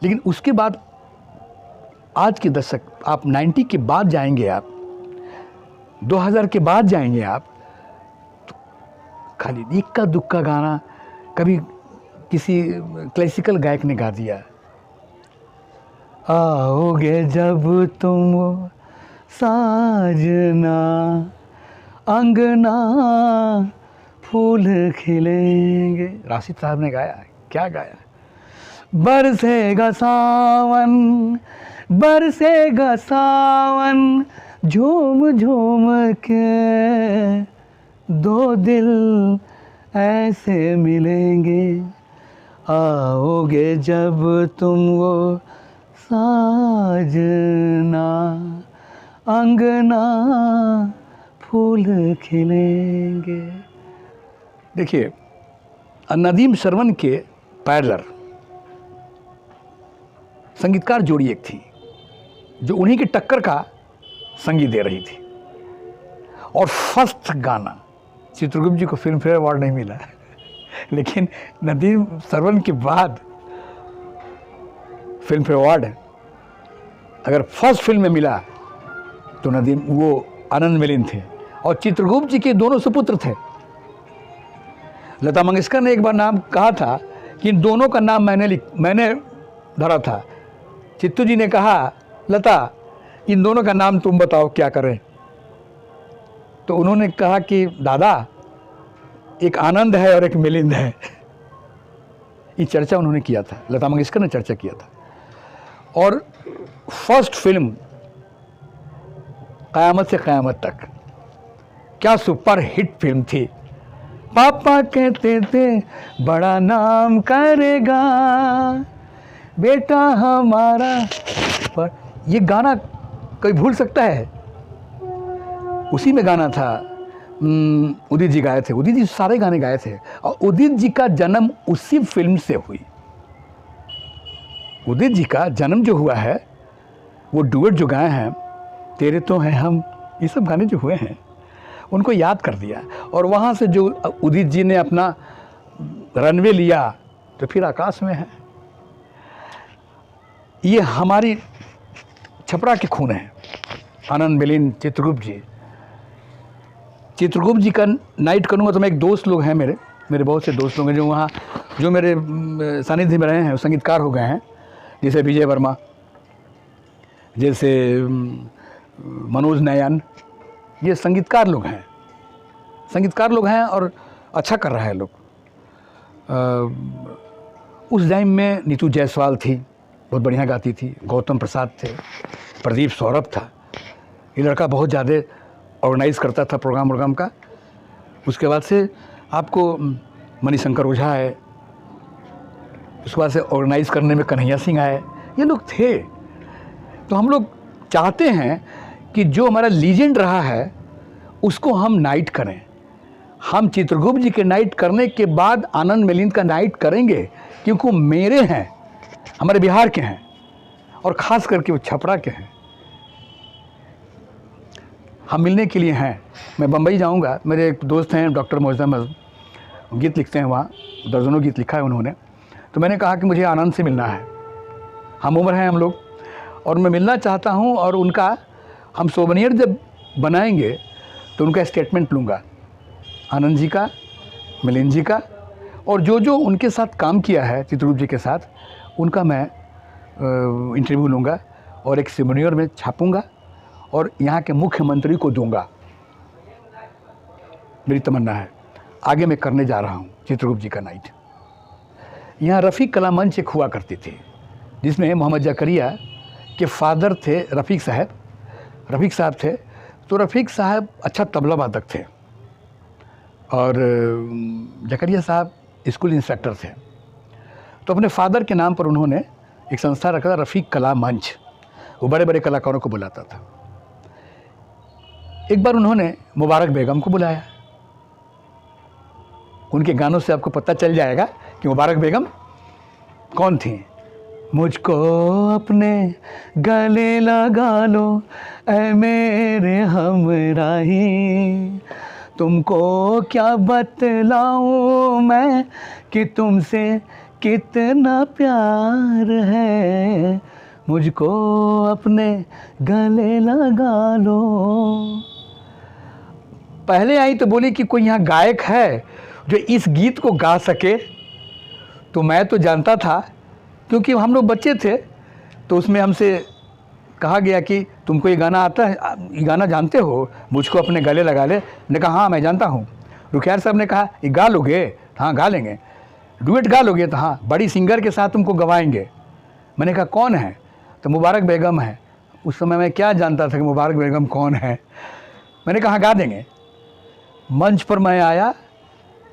लेकिन उसके बाद आज के दशक, आप 90 के बाद जाएंगे, आप 2000 के बाद जाएंगे आप, तो खाली इक्का दुक्का गाना, कभी किसी क्लासिकल गायक ने गा दिया, आओगे जब तुम साजना, अंगना फूल खिलेंगे, राशिद साहब ने गाया। क्या गाया? बरसेगा सावन, बरसेगा सावन, झूम झूम के दो दिल ऐसे मिलेंगे, आओगे जब तुम वो साजना, अंगना फूल खिलेंगे। देखिए, नदीम श्रवण के पैरेलल संगीतकार जोड़ी एक थी, जो उन्हीं की टक्कर का संगीत दे रही थी। और फर्स्ट गाना, चित्रगुप्त जी को फिल्म फेयर अवार्ड नहीं मिला, लेकिन नदीम श्रवण के बाद फिल्म फेयर अवार्ड है। अगर फर्स्ट फिल्म में मिला तो नदीम, वो आनंद मिलिंद थे, और चित्रगुप्त जी के दोनों सुपुत्र थे। लता मंगेशकर ने एक बार नाम कहा था कि इन दोनों का नाम मैंने धरा था। चित्तू जी ने कहा, लता इन दोनों का नाम तुम बताओ क्या करें। तो उन्होंने कहा कि दादा, एक आनंद है और एक मिलिंद है। ये चर्चा उन्होंने किया था, लता मंगेशकर ने चर्चा किया था। और फर्स्ट फिल्म क़यामत से क़यामत तक, क्या सुपर हिट फिल्म थी। पापा कहते थे बड़ा नाम करेगा बेटा हमारा, पर ये गाना कोई भूल सकता है? उसी में गाना था, उदित जी गाए थे। उदित जी सारे गाने गाए थे, और उदित जी का जन्म उसी फिल्म से हुई। उदित जी का जन्म जो हुआ है वो डुएट जो गाए हैं, तेरे तो हैं हम, ये सब गाने जो हुए हैं उनको याद कर दिया। और वहाँ से जो उदित जी ने अपना रनवे लिया तो फिर आकाश में है। ये हमारी छपरा के खून है। आनंद मिलिंद, चित्रगुप्त जी। चित्रगुप्त जी का नाइट करूँगा तो मैं एक दोस्त लोग हैं, मेरे बहुत से दोस्त लोग हैं जो वहाँ जो मेरे सानिध्य में रहे हैं, संगीतकार हो गए हैं, जैसे विजय वर्मा, जैसे मनोज नयन। ये संगीतकार लोग हैं और अच्छा कर रहा है लोग। उस टाइम में नीतू जायसवाल थी, बहुत बढ़िया गाती थी। गौतम प्रसाद थे, प्रदीप सौरभ था। ये लड़का बहुत ज़्यादा ऑर्गेनाइज करता था प्रोग्राम का। उसके बाद से आपको मणिशंकर ओझा है, उसके बाद से ऑर्गेनाइज करने में कन्हैया सिंह आए, ये लोग थे। तो हम लोग चाहते हैं कि जो हमारा लीजेंड रहा है उसको हम नाइट करें। हम चित्रगुप्त जी के नाइट करने के बाद आनंद मिलिंद का नाइट करेंगे, क्योंकि वो मेरे हैं, हमारे बिहार के हैं और ख़ास करके वो छपरा के हैं। हम मिलने के लिए हैं। मैं बम्बई जाऊंगा, मेरे एक दोस्त हैं डॉक्टर मोहम्मद, गीत लिखते हैं वहाँ, दर्जनों गीत लिखा है उन्होंने। तो मैंने कहा कि मुझे आनंद से मिलना है, हम उम्र हैं हम लोग, और मैं मिलना चाहता हूँ। और उनका हम सोवेनियर जब बनाएंगे तो उनका स्टेटमेंट लूँगा, आनंद जी का, मिलिंद जी का, और जो उनके साथ काम किया है चित्रगुप्त जी के साथ, उनका मैं इंटरव्यू लूँगा और एक सोवेनियर में छापूँगा और यहाँ के मुख्यमंत्री को दूंगा। मेरी तमन्ना है, आगे मैं करने जा रहा हूँ चित्रगुप्त जी का नाइट। यहाँ रफ़ीक कला मंच एक हुआ करती थी, जिसमें मोहम्मद जकरिया के फादर थे रफ़ीक साहब थे। तो रफ़ीक साहब अच्छा तबला वादक थे और जकरिया साहब स्कूल इंस्ट्रक्टर थे। तो अपने फादर के नाम पर उन्होंने एक संस्था रखा, रफ़ीक कला मंच। वो बड़े बड़े कलाकारों को बुलाता था। एक बार उन्होंने मुबारक बेगम को बुलाया। उनके गानों से आपको पता चल जाएगा कि मुबारक बेगम कौन थी। मुझको अपने गले लगा लो ऐ मेरे हमराही, तुमको क्या बतलाऊं मैं कि तुमसे कितना प्यार है, मुझको अपने गले लगा लो। पहले आई तो बोली कि कोई यहाँ गायक है जो इस गीत को गा सके। तो मैं तो जानता था, क्योंकि हम लोग बच्चे थे, तो उसमें हमसे कहा गया कि तुमको ये गाना आता है, ये गाना जानते हो, मुझको अपने गले लगा ले। मैंने कहा हाँ मैं जानता हूँ। रुखियार साहब ने कहा ये गा लोगे? हाँ गा लेंगे। डुएट गा लोगे? तो हाँ, बड़ी सिंगर के साथ तुमको गवाएंगे। मैंने कहा कौन है? तो मुबारक बेगम है। उस समय मैं क्या जानता था कि मुबारक बेगम कौन है। मैंने कहा गा देंगे। मंच पर मैं आया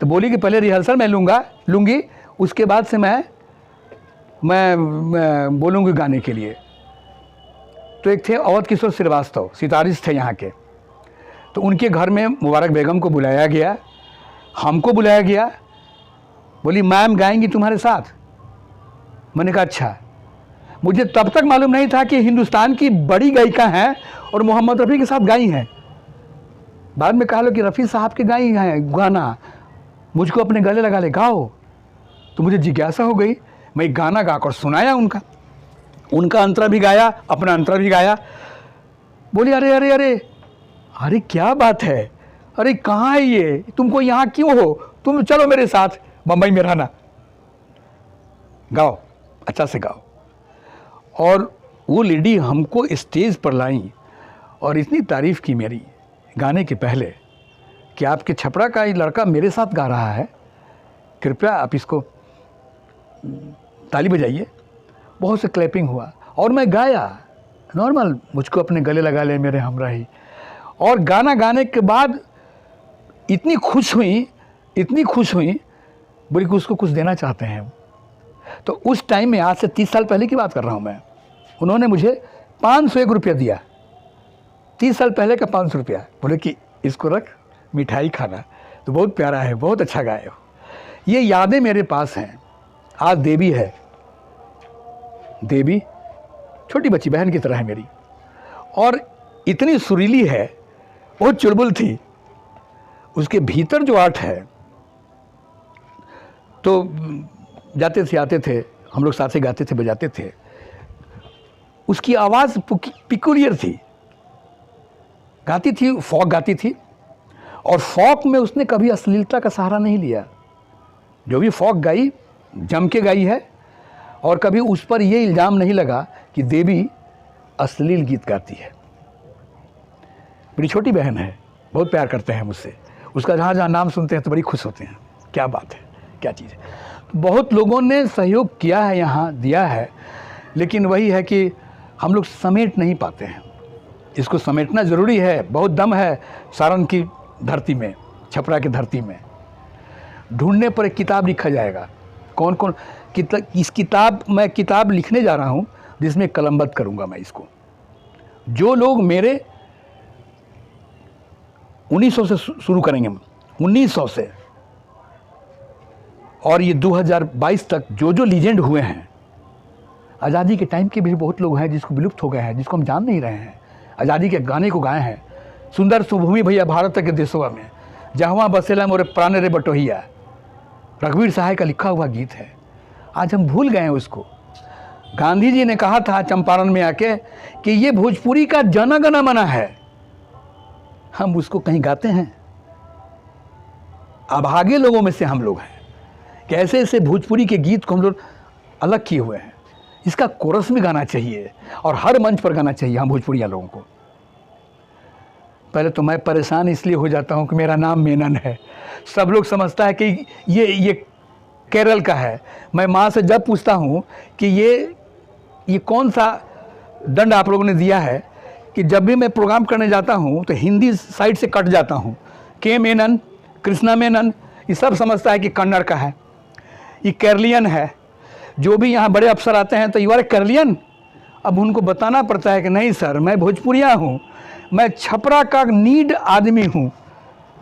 तो बोली कि पहले रिहर्सल मैं लूँगी, उसके बाद से मैं बोलूँगी गाने के लिए। तो एक थे अवध किशोर श्रीवास्तव, सितारिस्ट थे यहाँ के। तो उनके घर में मुबारक बेगम को बुलाया गया, हमको बुलाया गया। बोली मैम गाएंगी तुम्हारे साथ। मैंने कहा अच्छा। मुझे तब तक मालूम नहीं था कि हिंदुस्तान की बड़ी गायिका हैं और मोहम्मद रफ़ी के साथ गाई हैं। बाद में कहा लो कि रफ़ी साहब के गाई हैं गाना, मुझको अपने गले लगा ले गाओ। तो मुझे जिज्ञासा हो गई, मैं गाना गाकर सुनाया उनका अंतरा भी गाया, अपना अंतरा भी गाया। बोली अरे अरे अरे अरे क्या बात है, अरे कहाँ है ये, तुमको यहाँ क्यों हो, तुम चलो मेरे साथ बम्बई में रहना, गाओ, अच्छा से गाओ। और वो लेडी हमको स्टेज पर लाई और इतनी तारीफ़ की मेरी गाने के पहले कि आपके छपरा का ये लड़का मेरे साथ गा रहा है, कृपया आप इसको ताली बजाइए। बहुत से क्लैपिंग हुआ और मैं गाया नॉर्मल, मुझको अपने गले लगा ले मेरे हमराही। और गाना गाने के बाद इतनी खुश हुई, बोली कि उसको कुछ देना चाहते हैं। तो उस टाइम में, आज से 30 साल पहले की बात कर रहा हूँ मैं, उन्होंने मुझे 501 रुपया दिया। 30 साल पहले का 500 रुपया। बोले कि इसको रख, मिठाई खाना। तो बहुत प्यारा है, बहुत अच्छा गाए हो। ये यादें मेरे पास हैं। आज देवी है, देवी छोटी बच्ची बहन की तरह है मेरी, और इतनी सुरीली है, बहुत चुलबुल थी। उसके भीतर जो आर्ट है, तो जाते थे आते थे हम लोग, साथ ही गाते थे बजाते थे। उसकी आवाज़ पिकुलियर थी, गाती थी, फॉक गाती थी, और फॉक में उसने कभी अश्लीलता का सहारा नहीं लिया। जो भी फॉक गाई जम के गाई है, और कभी उस पर यह इल्ज़ाम नहीं लगा कि देवी अश्लील गीत गाती है। मेरी छोटी बहन है, बहुत प्यार करते हैं मुझसे, उसका जहाँ जहाँ नाम सुनते हैं तो बड़ी खुश होते हैं। क्या बात है, क्या चीज़ है। बहुत लोगों ने सहयोग किया है, यहाँ दिया है, लेकिन वही है कि हम लोग समेट नहीं पाते हैं। इसको समेटना ज़रूरी है। बहुत दम है सारण की धरती में, छपरा की धरती में। ढूंढने पर एक किताब लिखा जाएगा। कौन कौन इस किताब, मैं किताब लिखने जा रहा हूँ जिसमें कलमबद्ध करूँगा मैं इसको। जो लोग मेरे 1900 से शुरू करेंगे, 1900 से, और ये 2022 तक जो जो लीजेंड हुए हैं, आज़ादी के टाइम के भी बहुत लोग हैं जिसको विलुप्त हो गए हैं, जिसको हम जान नहीं रहे हैं। आज़ादी के गाने को गाए हैं। सुंदर सुभूमि भैया भारत के देशवा में, जहाँ बसेला मोरे प्राण रे बटोहिया, रघुवीर सहाय का लिखा हुआ गीत है। आज हम भूल गए हैं उसको। गांधी जी ने कहा था चंपारण में आके कि ये भोजपुरी का जन गण मन है। हम उसको कहीं गाते हैं? अभागे लोगों में से हम लोग हैं कि ऐसे ऐसे भोजपुरी के गीत को हम लोग अलग किए हुए हैं। इसका कोरस भी गाना चाहिए और हर मंच पर गाना चाहिए हम भोजपुरिया लोगों को। पहले तो मैं परेशान इसलिए हो जाता हूँ कि मेरा नाम मेनन है। सब लोग समझता है कि ये केरल का है। मैं माँ से जब पूछता हूँ कि ये कौन सा दंड आप लोगों ने दिया है, कि जब भी मैं प्रोग्राम करने जाता हूँ तो हिंदी साइड से कट जाता हूँ। के मेनन, कृष्णा मेनन, ये सब समझता है कि कन्नड़ का है, ये केरलियन है। जो भी यहाँ बड़े अफसर आते हैं तो यू आर केरलियन। अब उनको बताना पड़ता है कि नहीं सर, मैं भोजपुरिया हूँ, मैं छपरा का नीड आदमी हूँ,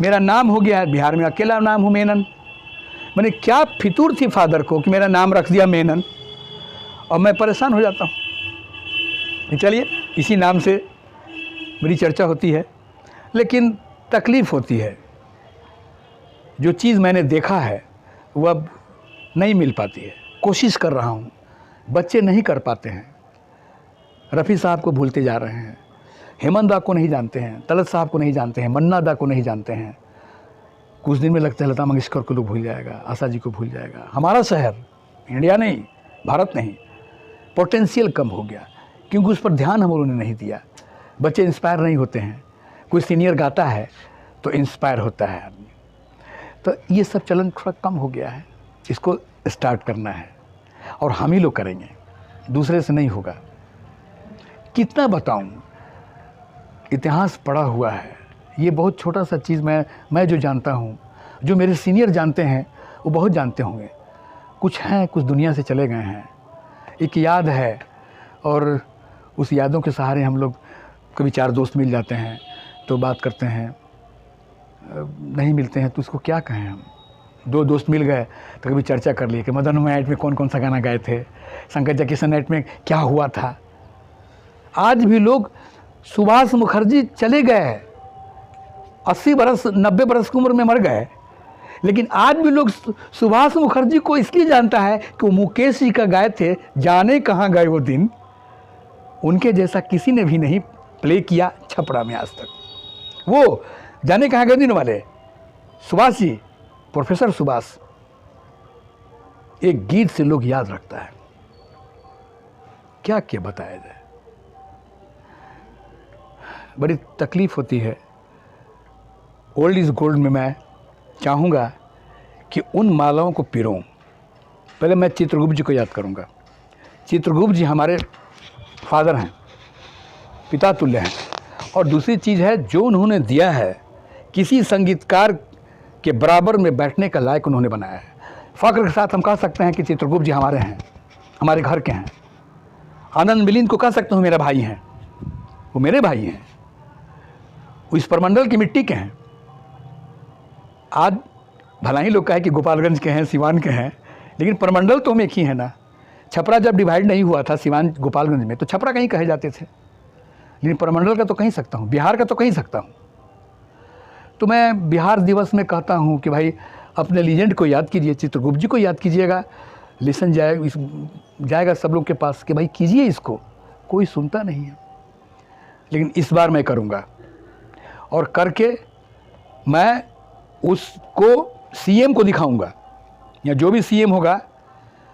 मेरा नाम हो गया है, बिहार में अकेला नाम हूँ मेनन। मैंने क्या फितूर थी फादर को कि मेरा नाम रख दिया मेनन, और मैं परेशान हो जाता हूँ। चलिए, इसी नाम से मेरी चर्चा होती है, लेकिन तकलीफ़ होती है। जो चीज़ मैंने देखा है वो अब नहीं मिल पाती है। कोशिश कर रहा हूँ, बच्चे नहीं कर पाते हैं। रफ़ी साहब को भूलते जा रहे हैं, हेमंत दा को नहीं जानते हैं, तलत साहब को नहीं जानते हैं, मन्ना दा को नहीं जानते हैं। कुछ दिन में लगता है लता मंगेशकर को लोग भूल जाएगा, आशा जी को भूल जाएगा। हमारा शहर, इंडिया नहीं, भारत नहीं, पोटेंशियल कम हो गया क्योंकि उस पर ध्यान हम लोगों ने नहीं दिया। बच्चे इंस्पायर नहीं होते हैं। कोई सीनियर गाता है तो इंस्पायर होता है आदमी। तो ये सब चलन थोड़ा कम हो गया है। इसको स्टार्ट करना है और हम ही लोग करेंगे, दूसरे से नहीं होगा। कितना बताऊं, इतिहास पढ़ा हुआ है। ये बहुत छोटा सा चीज़ मैं जो जानता हूँ, जो मेरे सीनियर जानते हैं वो बहुत जानते होंगे। कुछ हैं, कुछ दुनिया से चले गए हैं। एक याद है, और उस यादों के सहारे हम लोग कभी चार दोस्त मिल जाते हैं तो बात करते हैं, नहीं मिलते हैं तो उसको क्या कहें हम। दो दोस्त मिल गए तो कभी चर्चा कर लिए कि मदन नाइट में कौन कौन सा गाना गाए थे, शंकर जयकिशन नाइट में क्या हुआ था। आज भी लोग, सुभाष मुखर्जी चले गए, 80 बरस 90 बरस की उम्र में मर गए, लेकिन आज भी लोग सुभाष मुखर्जी को इसलिए जानता है कि वो मुकेश जी का गाए थे, जाने कहाँ गए वो दिन। उनके जैसा किसी ने भी नहीं प्ले किया छपरा में आज तक। वो जाने कहाँ गए दिन वाले सुभाष जी, प्रोफेसर सुभाष, एक गीत से लोग याद रखता है। क्या क्या बताया जाए, बड़ी तकलीफ होती है। ओल्ड इज़ गोल्ड में मैं चाहूँगा कि उन मालाओं को पिरों। पहले मैं चित्रगुप्त जी को याद करूँगा। चित्रगुप्त जी हमारे फादर हैं, पिता तुल्य हैं। और दूसरी चीज़ है, जो उन्होंने दिया है, किसी संगीतकार के बराबर में बैठने का लायक उन्होंने बनाया है। फ़ख्र के साथ हम कह सकते हैं कि चित्रगुप्त जी हमारे हैं, हमारे घर के हैं। आनंद मिलिंद को कह सकता हूँ मेरा भाई हैं, वो मेरे भाई हैं, वो इस परमंडल की मिट्टी के हैं। आज भला ही लोग कहे कि गोपालगंज के हैं, सिवान के हैं, लेकिन परमंडल तो हम एक ही है ना। छपरा जब डिवाइड नहीं हुआ था सिवान गोपालगंज में, तो छपरा कहीं कहे जाते थे, लेकिन प्रमंडल का तो कहीं सकता हूँ, बिहार का तो कहीं सकता हूँ। तो मैं बिहार दिवस में कहता हूँ कि भाई अपने लीजेंड को याद कीजिए, चित्रगुप्त जी को याद कीजिएगा। लिसन जाएगा सब लोग के पास कि भाई कीजिए इसको, कोई सुनता नहीं है। लेकिन इस बार मैं करूँगा, और करके मैं उसको सीएम को दिखाऊंगा, या जो भी सीएम होगा,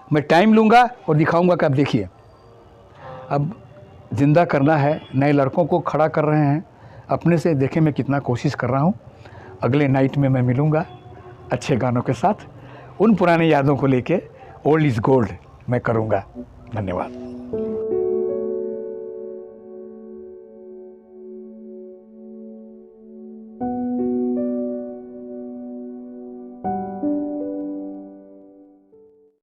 मैं टाइम लूँगा और दिखाऊंगा कि आप देखिए अब ज़िंदा करना है। नए लड़कों को खड़ा कर रहे हैं, अपने से देखें मैं कितना कोशिश कर रहा हूँ। अगले नाइट में मैं मिलूँगा अच्छे गानों के साथ, उन पुराने यादों को लेके ओल्ड इज़ गोल्ड मैं करूँगा। धन्यवाद।